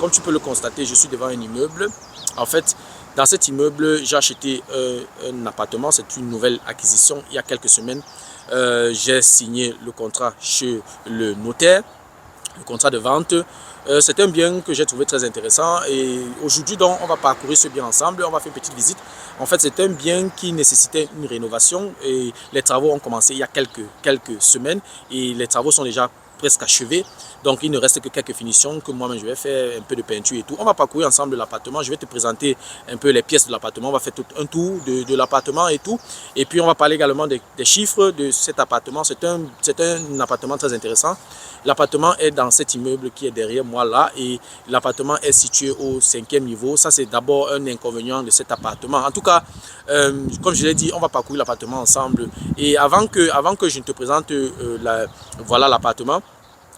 comme tu peux le constater, je suis devant un immeuble. En fait, dans cet immeuble, j'ai acheté un appartement. C'est une nouvelle acquisition il y a quelques semaines. J'ai signé le contrat chez le notaire, le contrat de vente. C'est un bien que j'ai trouvé très intéressant et aujourd'hui donc on va parcourir ce bien ensemble, on va faire une petite visite. En fait c'est un bien qui nécessitait une rénovation et les travaux ont commencé il y a quelques semaines et les travaux sont déjà presque achevés. Donc il ne reste que quelques finitions que moi-même je vais faire, un peu de peinture et tout. On va parcourir ensemble l'appartement, je vais te présenter un peu les pièces de l'appartement, on va faire tout un tour de l'appartement et tout. Et puis on va parler également des chiffres de cet appartement. C'est un appartement très intéressant. L'appartement est dans cet immeuble qui est derrière moi là et l'appartement est situé au 5e niveau. Ça c'est d'abord un inconvénient de cet appartement. En tout cas, comme je l'ai dit, on va parcourir l'appartement ensemble. Et avant que je ne te présente voilà l'appartement,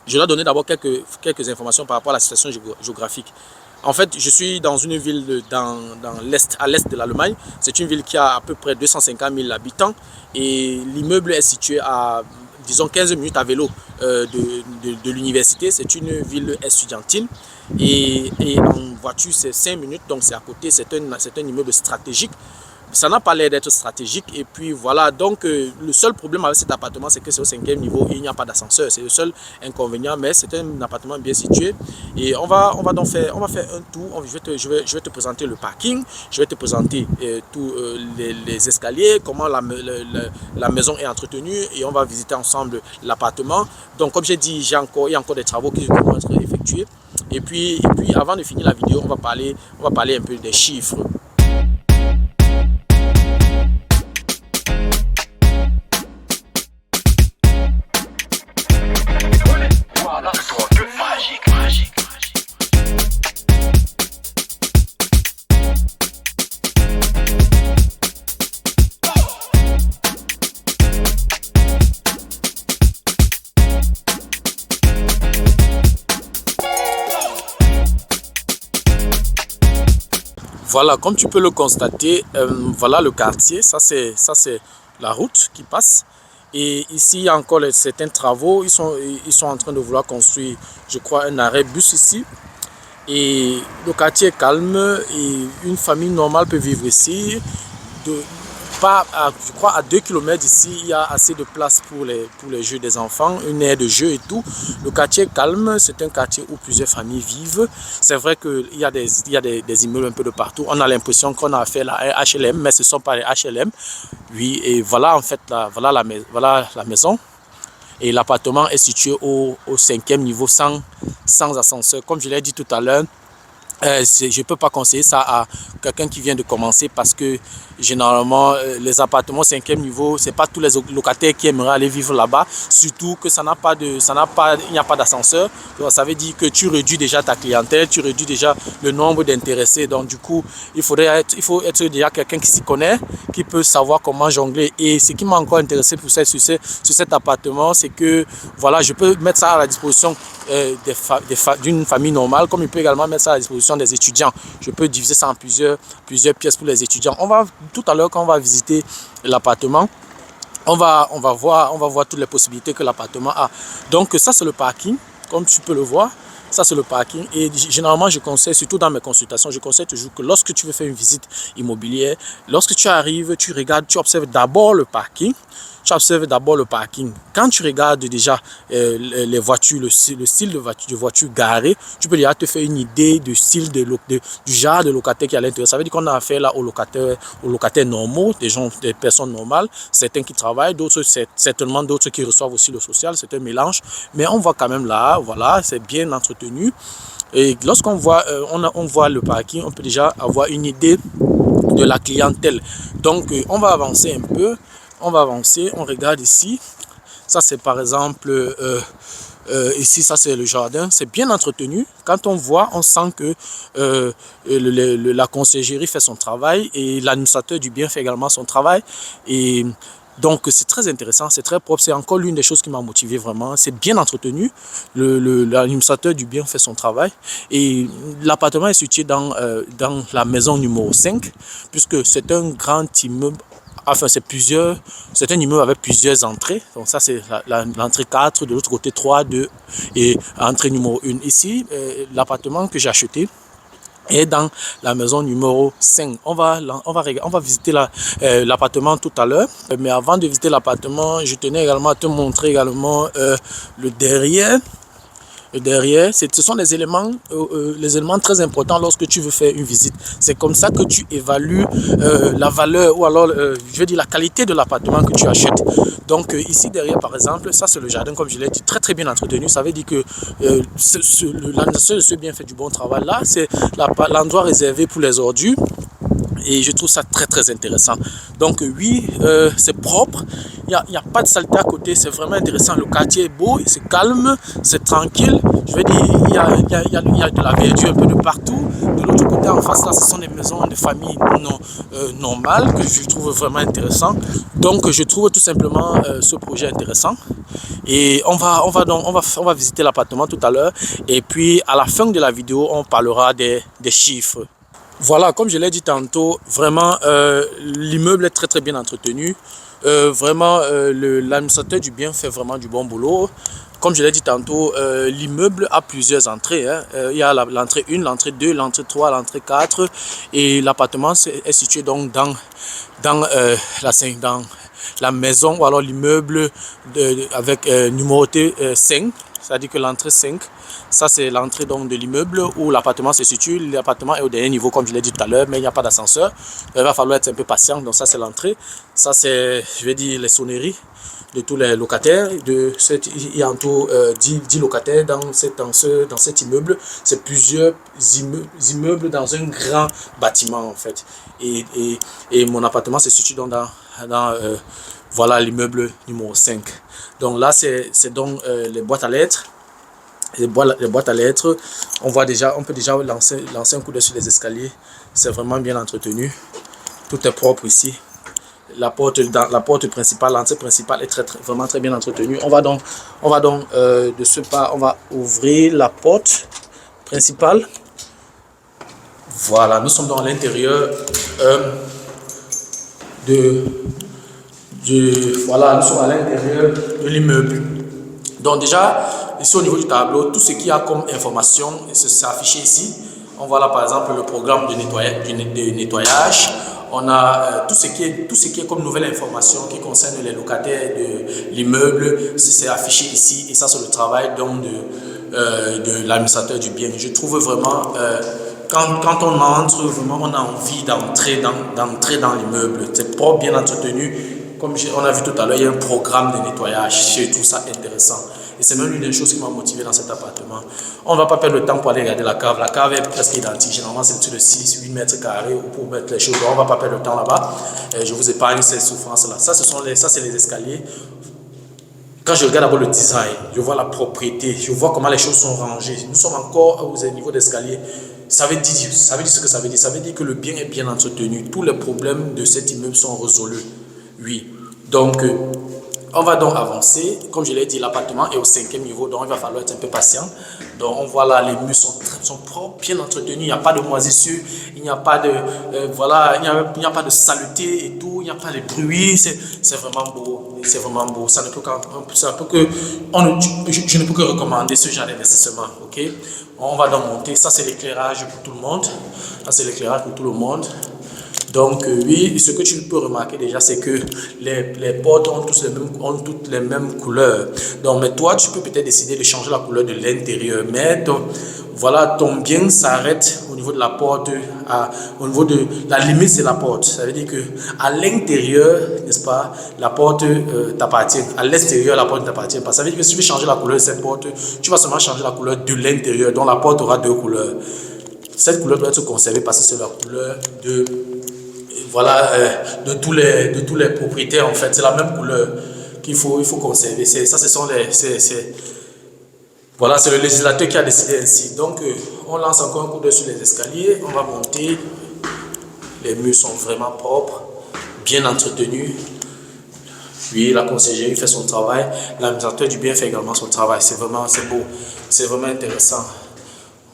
je dois donner d'abord quelques informations par rapport à la situation géographique. En fait, je suis dans une ville à l'est de l'Allemagne. C'est une ville qui a à peu près 250 000 habitants et l'immeuble est situé à, disons, 15 minutes à vélo de l'université. C'est une ville estudiantine et en voiture, c'est 5 minutes, donc c'est à côté. C'est un immeuble stratégique. Ça n'a pas l'air d'être stratégique et puis voilà, donc le seul problème avec cet appartement c'est que c'est au 5e niveau et il n'y a pas d'ascenseur, c'est le seul inconvénient, mais c'est un appartement bien situé et on va faire un tour. Je vais te présenter le parking, je vais te présenter tous les escaliers, comment la maison est entretenue et on va visiter ensemble l'appartement. Donc comme j'ai dit, il y a encore des travaux qui vont être effectués et puis avant de finir la vidéo, on va parler un peu des chiffres. Voilà, comme tu peux le constater, voilà le quartier, ça c'est la route qui passe. Et ici, il y a encore certains travaux, ils sont en train de vouloir construire, je crois, un arrêt bus ici. Et le quartier est calme et une famille normale peut vivre ici. Je crois à 2 km d'ici, il y a assez de place pour les jeux des enfants, une aire de jeu et tout. Le quartier est calme, c'est un quartier où plusieurs familles vivent. C'est vrai qu'il y a des immeubles un peu de partout. On a l'impression qu'on a affaire à HLM, mais ce ne sont pas les HLM. Oui, et voilà en fait voilà la maison. Et l'appartement est situé au 5e niveau sans ascenseur. Comme je l'ai dit tout à l'heure, je ne peux pas conseiller ça à quelqu'un qui vient de commencer parce que généralement les appartements 5e niveau, c'est pas tous les locataires qui aimeraient aller vivre là-bas, surtout que il n'y a pas d'ascenseur. Ça veut dire que tu réduis déjà ta clientèle, tu réduis déjà le nombre d'intéressés. Donc du coup, il faut être déjà quelqu'un qui s'y connaît, qui peut savoir comment jongler. Et ce qui m'a encore intéressé sur cet appartement, c'est que voilà, je peux mettre ça à la disposition d'une famille normale, comme il peut également mettre ça à la disposition des étudiants. Je peux diviser ça en plusieurs pièces pour les étudiants. Tout à l'heure, quand on va visiter l'appartement, on va voir toutes les possibilités que l'appartement a. Donc ça c'est le parking, comme tu peux le voir. Ça c'est le parking et généralement je conseille, surtout dans mes consultations, je conseille toujours que lorsque tu veux faire une visite immobilière, lorsque tu arrives, tu regardes, tu observes d'abord le parking. Tu observes d'abord le parking. Quand tu regardes déjà les voitures, le style de voiture garée, tu peux déjà te faire une idée du style du genre de locataire qui est à l'intérieur. Ça veut dire qu'on a affaire là aux locataires normaux, des personnes normales, certains qui travaillent, d'autres certainement d'autres qui reçoivent aussi le social, c'est un mélange. Mais on voit quand même là, voilà, c'est bien entretenu. Et lorsqu'on voit, on voit le parking, on peut déjà avoir une idée de la clientèle. Donc on va avancer un peu. On va avancer, on regarde ici. Ça c'est par exemple, ici ça c'est le jardin, c'est bien entretenu. Quand on voit, on sent que la conciergerie fait son travail et l'administrateur du bien fait également son travail. Et donc c'est très intéressant, c'est très propre, c'est encore l'une des choses qui m'a motivé vraiment. C'est bien entretenu, l'administrateur du bien fait son travail. Et l'appartement est situé dans la maison numéro 5, puisque c'est un grand immeuble Enfin, c'est un immeuble avec plusieurs entrées. Donc ça, c'est l'entrée 4, de l'autre côté 3, 2 et entrée numéro 1. Ici, l'appartement que j'ai acheté est dans la maison numéro 5. On va visiter l'appartement tout à l'heure. Mais avant de visiter l'appartement, je tenais également à te montrer également le derrière. Derrière, ce sont les éléments très importants lorsque tu veux faire une visite. C'est comme ça que tu évalues la valeur ou alors, je veux dire, la qualité de l'appartement que tu achètes. Donc ici derrière, par exemple, ça c'est le jardin, comme je l'ai dit, très très bien entretenu. Ça veut dire que l'administration de ce bien fait du bon travail. Là, c'est l'endroit réservé pour les ordures. Et je trouve ça très très intéressant. Donc oui, c'est propre, il n'y a pas de saleté à côté, c'est vraiment intéressant. Le quartier est beau, c'est calme, c'est tranquille. Je veux dire, il y a de la verdure un peu de partout. De l'autre côté, en face, là, ce sont des maisons de famille normales que je trouve vraiment intéressant. Donc je trouve tout simplement ce projet intéressant. Et on va visiter l'appartement tout à l'heure. Et puis à la fin de la vidéo, on parlera des chiffres. Voilà, comme je l'ai dit tantôt, vraiment l'immeuble est très très bien entretenu. Vraiment, l'administrateur du bien fait vraiment du bon boulot. Comme je l'ai dit tantôt, l'immeuble a plusieurs entrées. Il y a l'entrée 1, l'entrée 2, l'entrée 3, l'entrée 4. Et l'appartement est situé donc dans la maison ou alors l'immeuble avec numéroté 5. C'est-à-dire que l'entrée 5, ça c'est l'entrée donc de l'immeuble où l'appartement se situe. L'appartement est au dernier niveau comme je l'ai dit tout à l'heure, mais il n'y a pas d'ascenseur. Il va falloir être un peu patient, donc ça c'est l'entrée. Ça c'est, je vais dire, les sonneries de tous les locataires. Il y a en tout 10 locataires dans cet immeuble. C'est plusieurs immeubles dans un grand bâtiment en fait. Et mon appartement se situe donc dans voilà l'immeuble numéro 5. Donc là, c'est donc les boîtes à lettres. Les boîtes à lettres, on peut déjà lancer un coup d'œil sur les escaliers. C'est vraiment bien entretenu. Tout est propre ici. La porte principale, l'entrée principale est vraiment très bien entretenue. On va donc de ce pas, on va ouvrir la porte principale. Voilà, nous sommes dans l'intérieur voilà, nous sommes à l'intérieur de l'immeuble. Donc déjà, ici au niveau du tableau, tout ce qu'il y a comme information, c'est affiché ici. On voit là par exemple le programme de nettoyage. On a tout ce qui est comme nouvelle information qui concerne les locataires de l'immeuble. C'est affiché ici et ça c'est le travail donc de l'administrateur du bien. Je trouve vraiment... Quand on entre, vraiment, on a envie d'entrer dans l'immeuble. C'est propre, bien entretenu. Comme on a vu tout à l'heure, il y a un programme de nettoyage. Je trouve ça intéressant. Et c'est même l'une des choses qui m'a motivé dans cet appartement. On ne va pas perdre le temps pour aller regarder la cave. La cave est presque identique. Généralement, c'est de 6-8 mètres carrés pour mettre les choses. Donc, on ne va pas perdre le temps là-bas. Je vous épargne ces souffrances-là. Ça, c'est les escaliers. Quand je regarde d'abord le design, je vois la propriété, je vois comment les choses sont rangées. Nous sommes encore au niveau d'escalier. Ça veut dire ce que ça veut dire. Ça veut dire que le bien est bien entretenu. Tous les problèmes de cet immeuble sont résolus. Oui. Donc, on va donc avancer. Comme je l'ai dit, l'appartement est au 5e niveau, donc il va falloir être un peu patient. Donc, on voit là, les murs sont propres, bien entretenus. Il n'y a pas de moisissure, il n'y a pas de voilà, il n'y a pas de saleté et tout. Il n'y a pas de bruit. C'est vraiment beau. C'est vraiment beau. Je ne peux que recommander ce genre d'investissement. Ok. On va donc monter. Ça, c'est l'éclairage pour tout le monde. Ça, c'est l'éclairage pour tout le monde. Donc oui, ce que tu peux remarquer déjà, c'est que les portes ont toutes les mêmes couleurs. Donc, mais toi, tu peux peut-être décider de changer la couleur de l'intérieur. Mais voilà, ton bien s'arrête au niveau de la porte, au niveau de la limite, c'est la porte. Ça veut dire que à l'intérieur, n'est-ce pas, la porte t'appartient. À l'extérieur, la porte ne t'appartient pas. Ça veut dire que si tu veux changer la couleur de cette porte, tu vas seulement changer la couleur de l'intérieur. Donc la porte aura 2 couleurs. Cette couleur doit être conservée parce que c'est la couleur de tous les propriétaires en fait. C'est la même couleur qu'il faut conserver. Voilà, c'est le législateur qui a décidé ainsi. Donc, on lance encore un coup d'œil sur les escaliers. On va monter. Les murs sont vraiment propres, bien entretenus. Oui, la conciergerie fait son travail. L'administrateur du bien fait également son travail. C'est beau. C'est vraiment intéressant.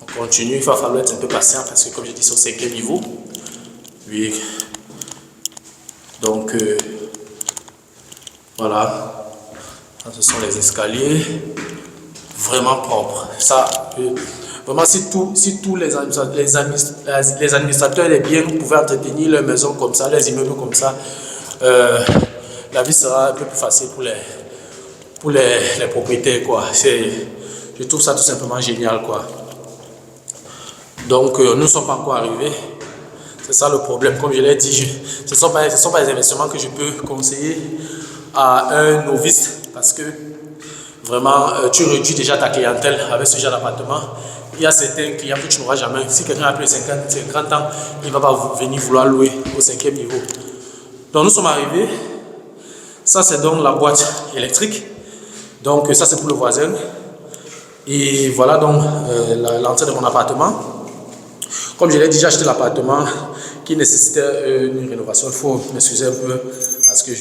On continue. Il va falloir être un peu patient parce que, comme je dis, c'est au 5e niveau. Oui. Donc, voilà. Ça, ce sont les escaliers. Vraiment propres. Ça, vraiment, si tous les administrateurs des biens pouvaient entretenir leur maison comme ça, les immeubles comme ça, la vie sera un peu plus facile pour les propriétaires, quoi. Je trouve ça tout simplement génial, quoi. Donc, nous ne sommes pas encore arrivés. C'est ça le problème. Comme je l'ai dit, ce ne sont pas les investissements que je peux conseiller à un novice, parce que vraiment, tu réduis déjà ta clientèle avec ce genre d'appartement. Il y a certains clients que tu n'auras jamais. Si quelqu'un a plus de 50 ans, il ne va pas venir vouloir louer au 5e niveau. Donc, nous sommes arrivés. Ça, c'est donc la boîte électrique. Donc, ça, c'est pour le voisin. Et voilà donc l'entrée de mon appartement. Comme je l'ai dit, j'ai acheté l'appartement qui nécessitait une rénovation. Il faut m'excuser un peu parce que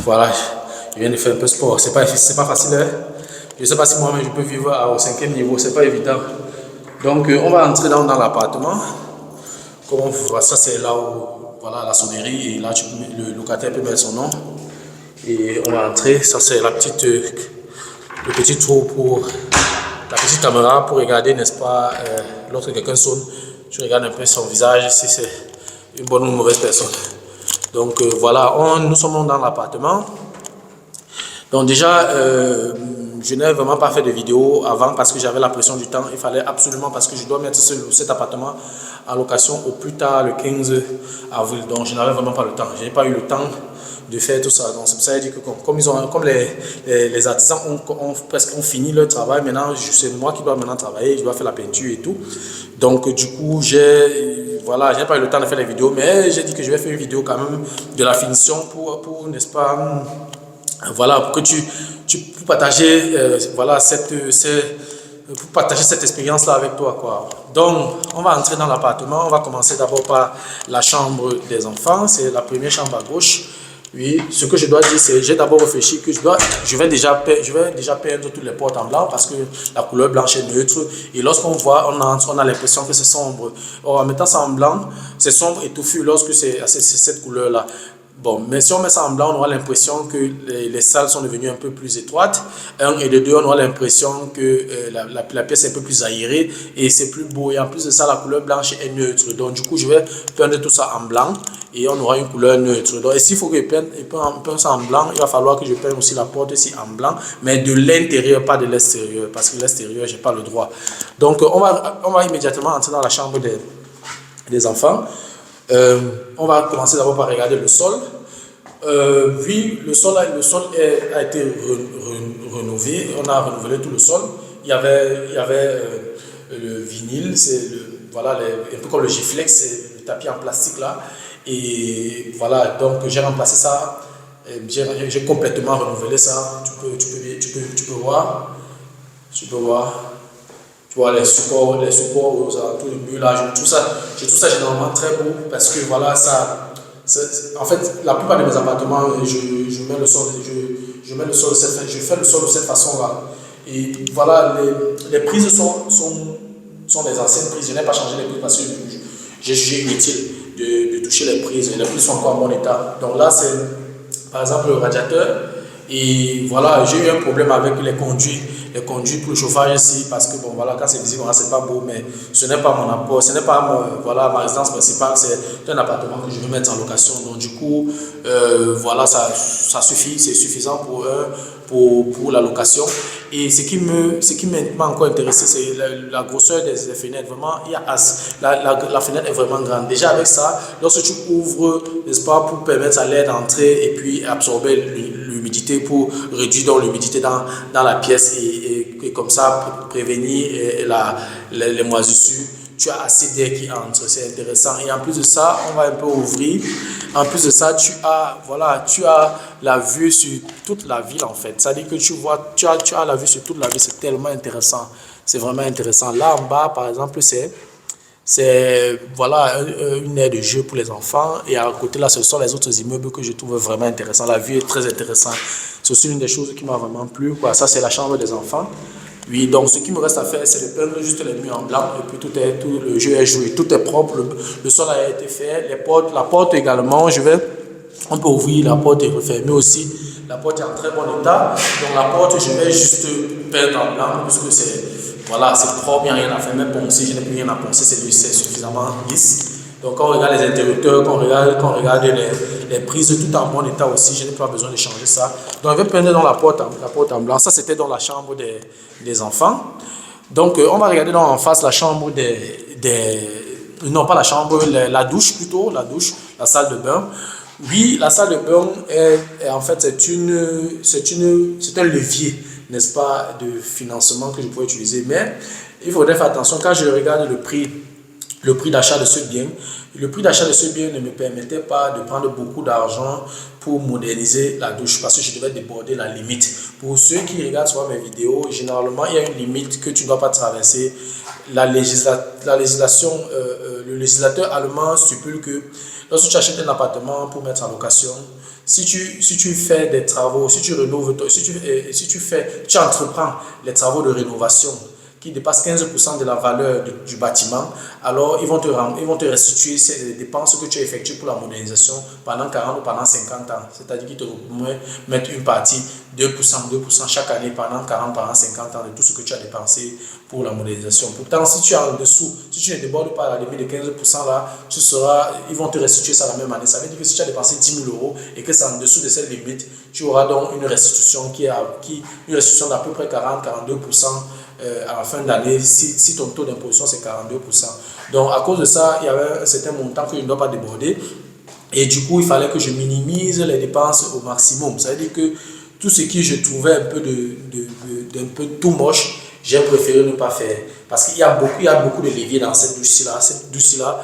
voilà, je viens de faire un peu de sport. C'est pas facile. Hein? Je ne sais pas si moi-même je peux vivre au 5e niveau. C'est pas évident. Donc, on va entrer dans l'appartement. Comme on voit, ça c'est là où voilà la sonnerie. Et là, le locataire peut mettre son nom. Et on va entrer. Ça c'est le petit trou pour la petite caméra pour regarder, n'est-ce pas, lorsque quelqu'un sonne, tu regardes un peu son visage si c'est une bonne ou une mauvaise personne. Donc voilà, nous sommes dans l'appartement. Donc déjà, je n'ai vraiment pas fait de vidéo avant parce que j'avais la pression du temps. Il fallait absolument, parce que je dois mettre cet appartement en location au plus tard le 15 avril. Donc je n'avais vraiment pas le temps. Je n'ai pas eu le temps de faire tout ça. Donc c'est pour ça que je dis que comme les artisans ont fini leur travail, maintenant c'est moi qui dois maintenant travailler, je dois faire la peinture et tout. Donc du coup j'ai pas eu le temps de faire les vidéos, mais j'ai dit que je vais faire une vidéo quand même de la finition pour n'est-ce pas, voilà, pour que pour partager pour partager cette expérience là avec toi, quoi. Donc on va entrer dans l'appartement. On va commencer d'abord par la chambre des enfants. C'est la première chambre à gauche. Oui, ce que je dois dire, c'est j'ai d'abord réfléchi que je vais déjà peindre toutes les portes en blanc parce que la couleur blanche est neutre. Et lorsqu'on voit, on a l'impression que c'est sombre. Or, en mettant ça en blanc, c'est sombre et touffu lorsque c'est cette couleur-là. Bon, mais si on met ça en blanc, on aura l'impression que les salles sont devenues un peu plus étroites. Et de deux, on aura l'impression que la pièce est un peu plus aérée et c'est plus beau. Et en plus de ça, la couleur blanche est neutre. Donc, du coup, je vais peindre tout ça en blanc et on aura une couleur neutre. Donc, et s'il faut que je peigne ça en blanc, il va falloir que je peigne aussi la porte ici en blanc, mais de l'intérieur, pas de l'extérieur, parce que l'extérieur, je n'ai pas le droit. Donc, on va immédiatement entrer dans la chambre des enfants. On va commencer d'abord par regarder le sol. Oui, le sol a été rénové. On a renouvelé tout le sol. Il y avait le vinyle, voilà, un peu comme le Giflex, c'est le tapis en plastique là. Et voilà, donc j'ai remplacé ça. J'ai complètement renouvelé ça. Tu peux voir. Tu vois les supports aux alentours du mur là, je trouve ça généralement très beau parce que voilà, en fait, la plupart de mes appartements, je fais le sol de cette façon là. Et voilà, les prises sont les anciennes prises. Je n'ai pas changé les prises parce que j'ai jugé inutile de toucher les prises. Les prises sont encore en bon état. Donc là, c'est par exemple le radiateur. Et voilà, j'ai eu un problème avec les conduits pour le chauffage ici, parce que bon voilà, quand c'est visible, c'est pas beau, mais ce n'est pas mon apport, ce n'est pas ma résidence principale, c'est un appartement que je veux mettre en location. Donc du coup, voilà, ça suffit, c'est suffisant pour la location. Et ce qui m'a encore intéressé, c'est la grosseur des fenêtres. Vraiment, la fenêtre est vraiment grande. Déjà avec ça, lorsque tu ouvres, n'est-ce pas, pour permettre à l'air d'entrer et puis absorber l'humidité, pour réduire donc l'humidité dans la pièce et comme ça prévenir les moisissures, tu as assez d'air qui entre, c'est intéressant. Et en plus de ça, on va un peu ouvrir. En plus de ça, tu as la vue sur toute la ville en fait. C'est-à-dire que tu as la vue sur toute la ville, c'est tellement intéressant. C'est vraiment intéressant. Là en bas, par exemple, c'est voilà, une aire de jeu pour les enfants. Et à côté là, ce sont les autres immeubles que je trouve vraiment intéressants. La vue est très intéressante. C'est aussi une des choses qui m'a vraiment plu, quoi. Ça, c'est la chambre des enfants. Oui, donc ce qui me reste à faire, c'est de peindre juste les murs en blanc et puis tout le jeu est joué, tout est propre, le sol a été fait, la porte également, on peut ouvrir, la porte est refermée aussi, la porte est en très bon état, donc la porte je vais juste peindre en blanc puisque voilà, c'est propre, il n'y a rien à faire, même poncer, je n'ai plus rien à poncer, c'est suffisamment lisse. Donc quand on regarde les interrupteurs, quand on regarde les prises, tout en bon état aussi, je n'ai pas besoin de changer ça. Donc je vais peindre dans la porte en blanc. Ça c'était dans la chambre des enfants. Donc on va regarder en face la chambre non pas la chambre, la douche plutôt, la salle de bain. Oui, la salle de bain en fait c'est un levier, n'est-ce pas, de financement que je pourrais utiliser. Mais il faudrait faire attention quand je regarde le prix d'achat de ce bien. Le prix d'achat de ce bien ne me permettait pas de prendre beaucoup d'argent pour moderniser la douche parce que je devais déborder la limite. Pour ceux qui regardent sur mes vidéos, généralement, il y a une limite que tu ne dois pas traverser. La législation, le législateur allemand stipule que lorsque tu achètes un appartement pour mettre en location, si tu fais des travaux, si tu rénoves, tu entreprends les travaux de rénovation qui dépasse 15% de la valeur du bâtiment, alors ils vont te restituer ces dépenses que tu as effectuées pour la modernisation pendant 40 ou pendant 50 ans. C'est-à-dire qu'ils te mettent une partie, 2% chaque année pendant 40, pendant 50 ans de tout ce que tu as dépensé pour la modernisation. Pourtant, si tu es en dessous, si tu ne débordes pas la limite de 15% là, ils vont te restituer ça la même année. Ça veut dire que si tu as dépensé 10 000 euros et que c'est en dessous de cette limite, tu auras donc une restitution une restitution d'à peu près 40-42%. À la fin de l'année, si ton taux d'imposition c'est 42%. Donc à cause de ça, il y avait un certain montant que je ne dois pas déborder. Et du coup, il fallait que je minimise les dépenses au maximum. Ça veut dire que tout ce qui je trouvais un peu tout moche, j'ai préféré ne pas faire. Parce qu'il y a beaucoup de leviers dans cette douche-là. Cette douche-là,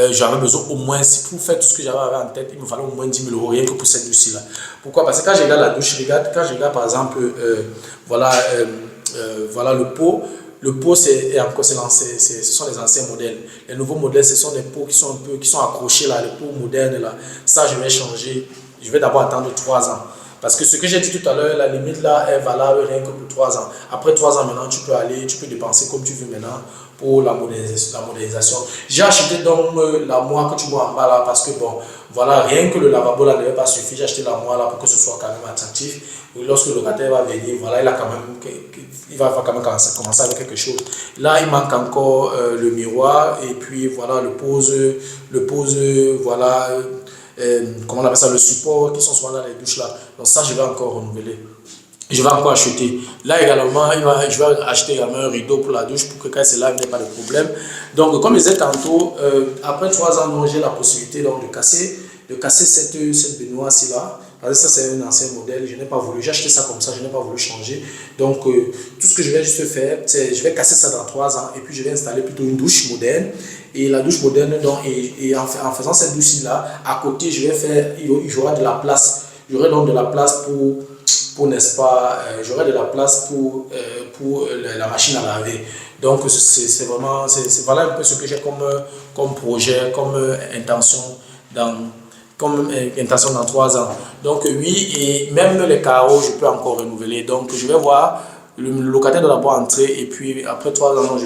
j'avais besoin au moins, pour faire tout ce que j'avais en tête, il me fallait au moins 10 000 euros rien que pour cette douche-là. Pourquoi? Parce que quand je regarde la douche, quand je regarde par exemple, voilà le pot. Le pot, ce sont les anciens modèles. Les nouveaux modèles, ce sont des pots qui sont accrochés là, les pots modernes là. Ça, je vais changer. Je vais d'abord attendre 3 ans. Parce que ce que j'ai dit tout à l'heure, la limite là est valable rien que pour 3 ans. Après 3 ans maintenant, tu peux dépenser comme tu veux maintenant pour la modernisation. J'ai acheté donc l'armoire que tu vois en bas là parce que bon, voilà, rien que le lavabo là ne va pas suffire. J'ai acheté l'armoire là pour que ce soit quand même attractif. Et lorsque le locataire va venir, voilà, il va quand même commencer avec quelque chose. Là, il manque encore le miroir et puis voilà le pose, voilà, comment on appelle ça, le support qui sont souvent dans les douches là. Donc ça, je vais encore renouveler. Je vais encore acheter. Là également, je vais acheter également un rideau pour la douche pour que quand c'est là, il n'y ait pas de problème. Donc, comme je disais tantôt, après 3 ans, j'ai la possibilité donc, de casser cette baignoire-ci là. Parce que ça, c'est un ancien modèle. Je n'ai pas voulu. J'ai acheté ça comme ça, je n'ai pas voulu changer. Donc, tout ce que je vais juste faire, c'est je vais casser ça dans 3 ans et puis je vais installer plutôt une douche moderne. Et la douche moderne, donc, en faisant cette douche-là, à côté, il y aura de la place. J'aurai donc de la place n'est-ce pas, j'aurai de la place pour la machine à laver. Donc, c'est voilà un peu ce que j'ai comme projet, comme intention dans 3 ans. Donc, oui, et même les carreaux, je peux encore renouveler. Donc, je vais voir, le locataire doit d'abord entrer et puis après 3 ans, je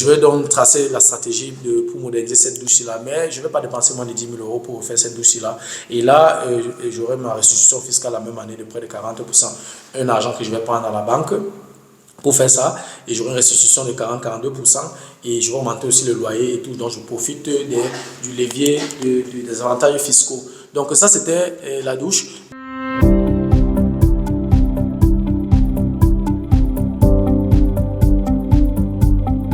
vais donc tracer la stratégie pour moderniser cette douche-là, mais je ne vais pas dépenser moins de 10 000 euros pour faire cette douche-là. Et là, j'aurai ma restitution fiscale la même année de près de 40%. Un argent que je vais prendre à la banque pour faire ça, et j'aurai une restitution de 40-42%, et je vais augmenter aussi le loyer et tout, donc je profite du levier des avantages fiscaux. Donc ça, c'était la douche.